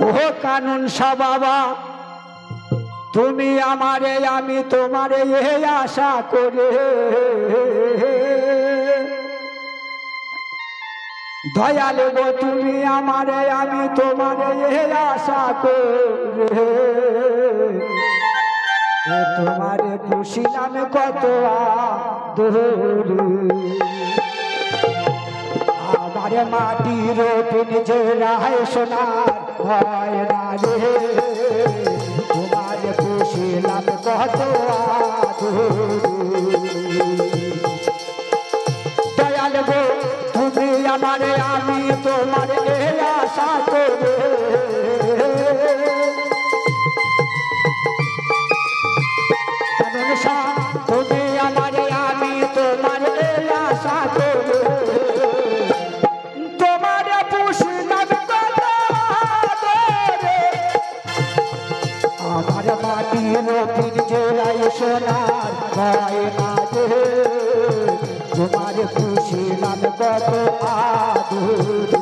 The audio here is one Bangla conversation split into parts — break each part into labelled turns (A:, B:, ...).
A: ও কানুন শাহ বাবা তুমি আমারে আমি তোমারে এই আশা করে দয়াল গো তুমি আমারে আমি তোমারে এই আশা করে তোমারে পুষিলাম কত আদরে আমার মাটির পিঞ্জরায় সোনার হয় না রে তোমারে পুষিলাম কত আদরে দয়াল গো তুমি আমারে আমি তোমারে এই আশা করে তুমি আমারে আমি তোমারে এই আশা করে তোমারে পুষলাম কত আদরে আমার মাটির পিঞ্জরায় সোনার গয়না রে তোমারে পুষলাম কত আদরে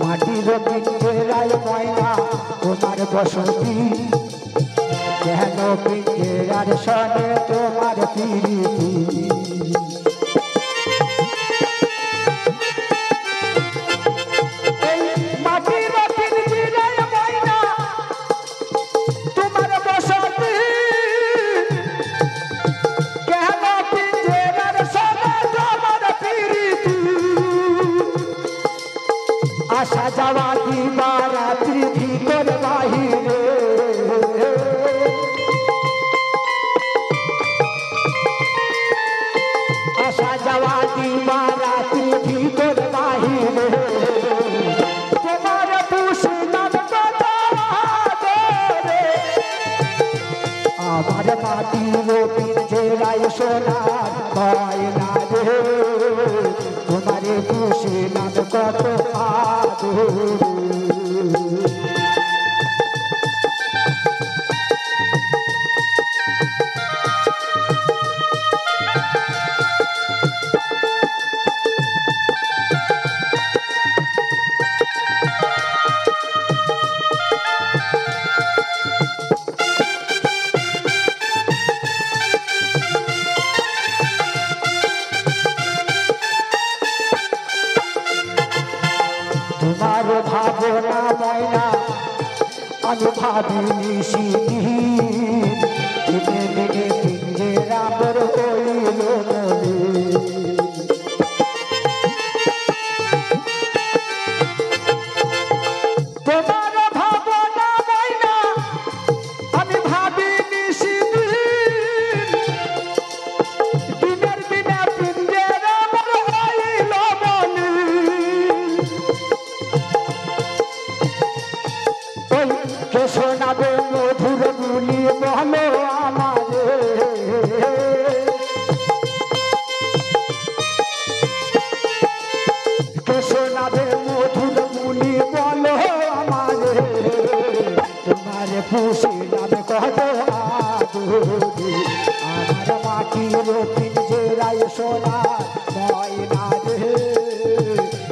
A: মাটির পিঞ্জরায় ময়না তোমার বসতি কেন পিঞ্জরার সনে তোমার প্রীতি মাটির পিঞ্জরায় ময়না তোমার বসতি কেন পিঞ্জরার সনে তোমার প্রীতি আসা যাওয়া দিবা রাত্রি ভিতর বাহিরে আসা যাওয়া দিবা রাত্রি ভিতর বাহিরে তোমার পুষলাম কত আদরে আমার মাটির পিঞ্জরায় সোনার গয়না রে তোমারে পুষলাম কত আদরে তোমার ভাবনা ময়না আমি ভাবিনি দিনে দিনে পিঞ্জরার হইল মনে তোমার ভাবনা ময়না আমি ভাবিনি দিনের দিনে পিঞ্জরার হইল মনে কে শোনাবে মধুর গুলি বলো আমারে কে শোনাবে মধুর গুলি বলো আমারে তোমারে পুষিলাম কত আদরে আমার মাটির পিঞ্জরায় সোনার গয়না রে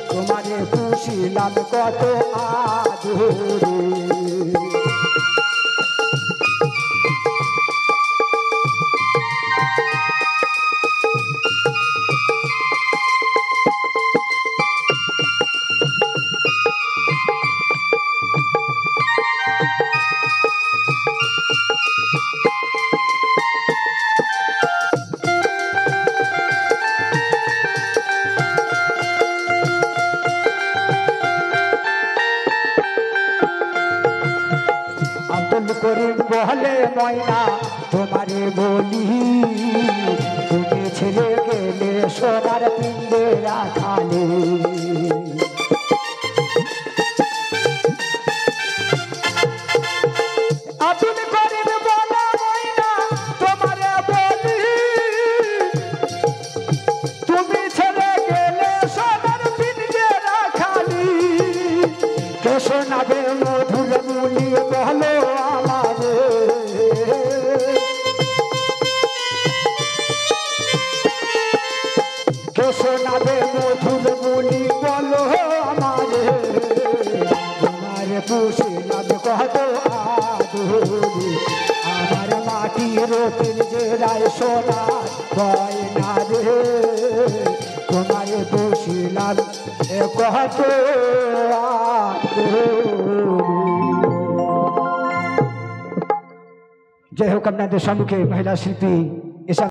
A: তোমারে পুষিলাম কত আদরে করিম বলে ময়না তোমারে বলি তুমি ছেড়ে গেলে সোনার পিণ্ডে রাখালে শোনাবে মধুর বলি বলো আমারে তোমার পুষিলাম কত আদরে আমার মাটির পিঞ্জরায় সোনার গয়না রে তোমার পুষিলাম কত আদরে। जय हो। আপনাদের সম্মুখে মহিলা শিল্পী